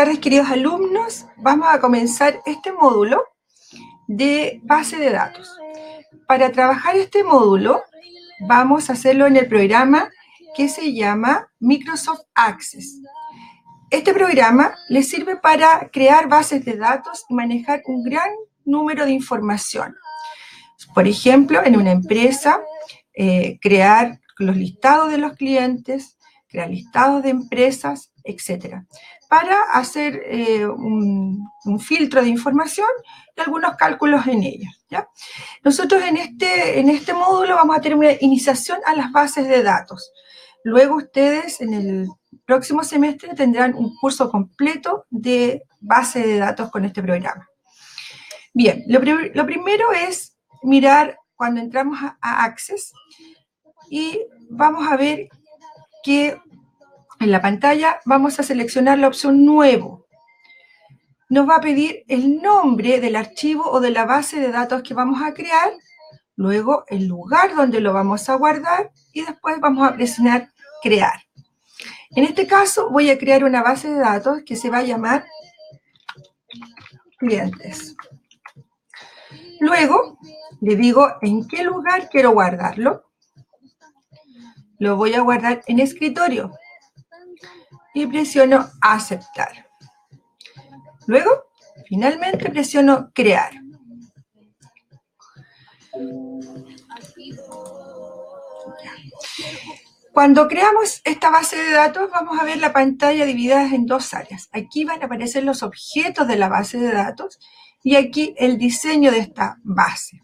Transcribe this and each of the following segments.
tardes, queridos alumnos. Vamos a comenzar este módulo de base de datos. Para trabajar este módulo, vamos a hacerlo en el programa que se llama Microsoft Access. Este programa les sirve para crear bases de datos y manejar un gran número de información. Por ejemplo, en una empresa, crear los listados de los clientes, crear listados de empresas, etc. Para hacer un filtro de información y algunos cálculos en ellos, ¿ya? Nosotros en este módulo vamos a tener una iniciación a las bases de datos. Luego ustedes en el próximo semestre tendrán un curso completo de base de datos con este programa. Bien, lo primero es mirar cuando entramos a Access y vamos a ver que en la pantalla vamos a seleccionar la opción Nuevo. Nos va a pedir el nombre del archivo o de la base de datos que vamos a crear, luego el lugar donde lo vamos a guardar y después vamos a presionar Crear. En este caso voy a crear una base de datos que se va a llamar Clientes. Luego le digo en qué lugar quiero guardarlo. Lo voy a guardar en escritorio y presiono Aceptar. Luego, finalmente presiono Crear. Cuando creamos esta base de datos, vamos a ver la pantalla dividida en dos áreas. Aquí van a aparecer los objetos de la base de datos y aquí el diseño de esta base.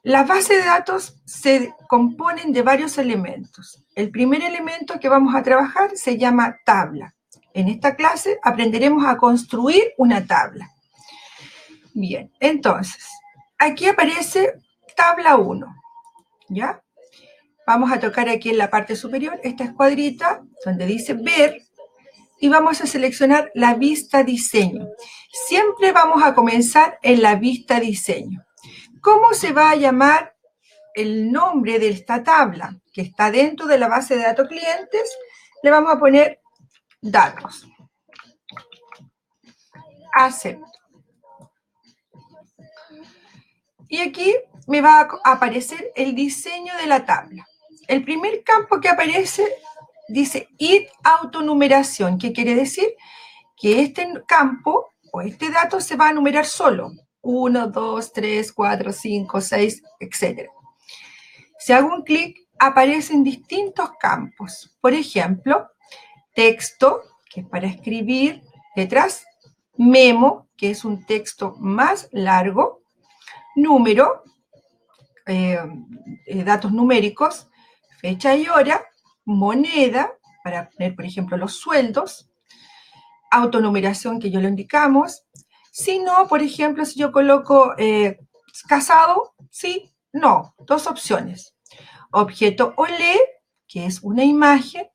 Las bases de datos se componen de varios elementos. El primer elemento que vamos a trabajar se llama tabla. En esta clase aprenderemos a construir una tabla. Bien, entonces, aquí aparece tabla 1, ¿ya? Vamos a tocar aquí en la parte superior esta escuadrita donde dice Ver y vamos a seleccionar la vista diseño. Siempre vamos a comenzar en la vista diseño. ¿Cómo se va a llamar el nombre de esta tabla que está dentro de la base de datos clientes? Le vamos a poner datos. Acepto. Y aquí me va a aparecer el diseño de la tabla. El primer campo que aparece dice id autonumeración. ¿Qué quiere decir? Que este campo o este dato se va a numerar solo. 1, 2, 3, 4, 5, 6, etc. Si hago un clic, aparecen distintos campos. Por ejemplo, texto, que es para escribir letras, memo, que es un texto más largo, número, datos numéricos, fecha y hora, moneda, para poner, por ejemplo, los sueldos, autonumeración, que ya lo indicamos. Si no, por ejemplo, si yo coloco casado, sí, no, dos opciones. Objeto OLE, que es una imagen,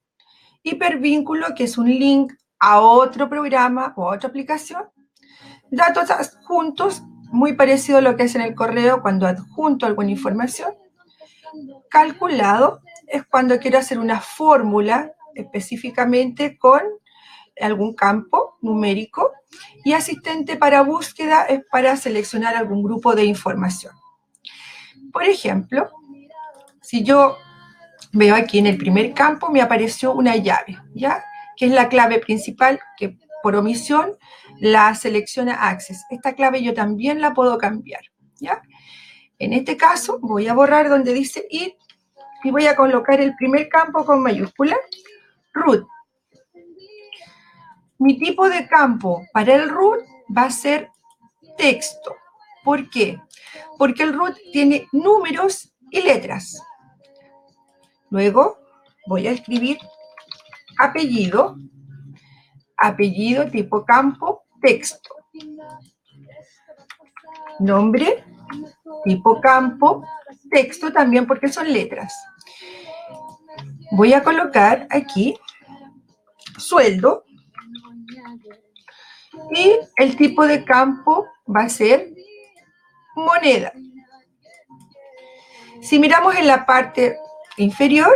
hipervínculo, que es un link a otro programa o a otra aplicación. Datos adjuntos, muy parecido a lo que es en el correo cuando adjunto alguna información. Calculado es cuando quiero hacer una fórmula específicamente con algún campo numérico. Y asistente para búsqueda es para seleccionar algún grupo de información. Por ejemplo, si yo veo aquí en el primer campo me apareció una llave, ¿ya? Que es la clave principal que por omisión la selecciona Access. Esta clave yo también la puedo cambiar, ¿ya? En este caso voy a borrar donde dice id y voy a colocar el primer campo con mayúscula, root. Mi tipo de campo para el root va a ser texto. ¿Por qué? Porque el root tiene números y letras. Luego voy a escribir apellido, apellido tipo campo, texto. Nombre, tipo campo, texto también porque son letras. Voy a colocar aquí sueldo y el tipo de campo va a ser moneda. Si miramos en la parte inferior,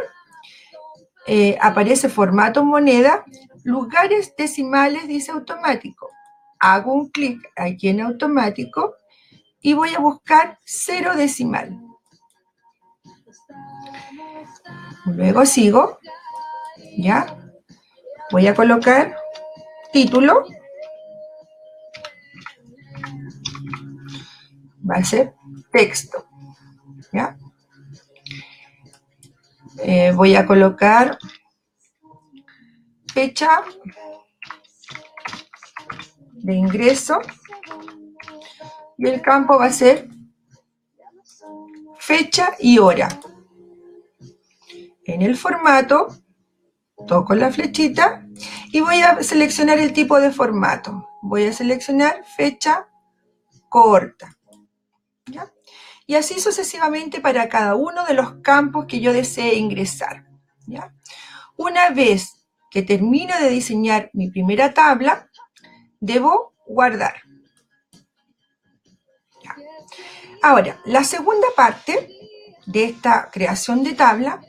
aparece formato moneda lugares decimales dice automático. Hago un clic aquí en automático y voy a buscar 0 decimal. Luego sigo, ¿ya? Voy a colocar título. Va a ser texto, ¿ya? Voy a colocar fecha de ingreso y el campo va a ser fecha y hora. En el formato, toco la flechita y voy a seleccionar el tipo de formato. Voy a seleccionar fecha corta, ¿ya? Y así sucesivamente para cada uno de los campos que yo desee ingresar, ¿ya? Una vez que termino de diseñar mi primera tabla, debo guardar. ¿Ya? Ahora, la segunda parte de esta creación de tabla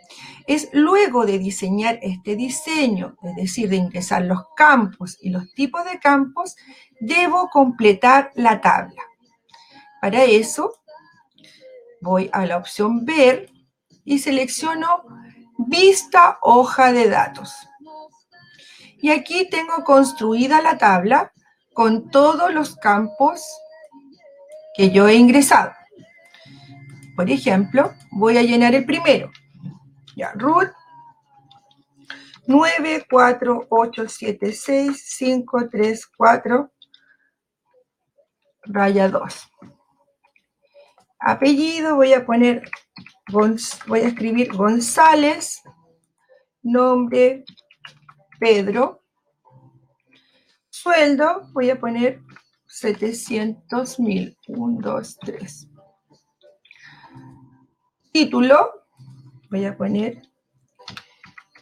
es luego de diseñar este diseño, es decir, de ingresar los campos y los tipos de campos, debo completar la tabla. Para eso, voy a la opción Ver y selecciono Vista hoja de datos. Y aquí tengo construida la tabla con todos los campos que yo he ingresado. Por ejemplo, voy a llenar el primero. Ya, root 9, 4, 8, 7, 6, 5, 3, 4, raya 2. Apellido voy a poner, voy a escribir González, nombre Pedro, sueldo voy a poner 700.000, 1, 2, 3. Título voy a poner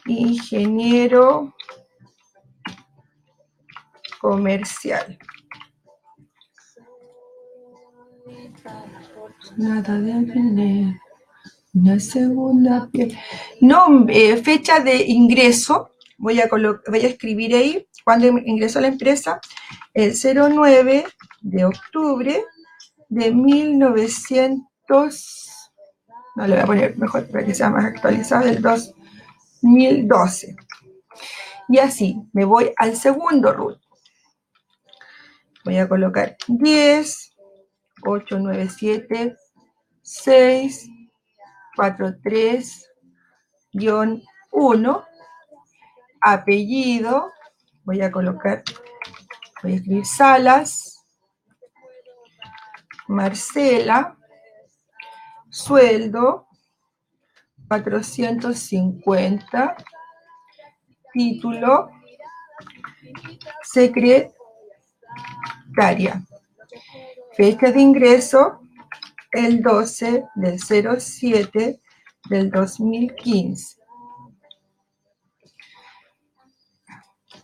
ingeniero comercial. Nada de tener una segunda piel. Nombre, fecha de ingreso, voy a escribir ahí, cuando ingresó a la empresa, el 09 de octubre de 1900, no le voy a poner mejor para que sea más actualizado, del 2012. Y así, me voy al segundo root. Voy a colocar 10, 8, 9, 7, 6, 4, 3, guión 1, apellido, voy a escribir Salas, Marcela, sueldo, 450, título, secretaria, fecha de ingreso, el 12 del 07 del 2015.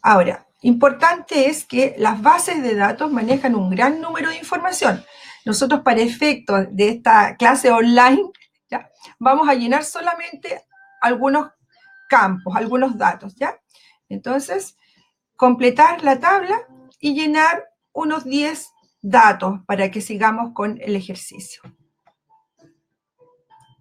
Ahora, importante es que las bases de datos manejan un gran número de información. Nosotros, para efectos de esta clase online, ¿ya?, vamos a llenar solamente algunos campos, algunos datos, ¿ya? Entonces, completar la tabla y llenar unos 10 datos para que sigamos con el ejercicio.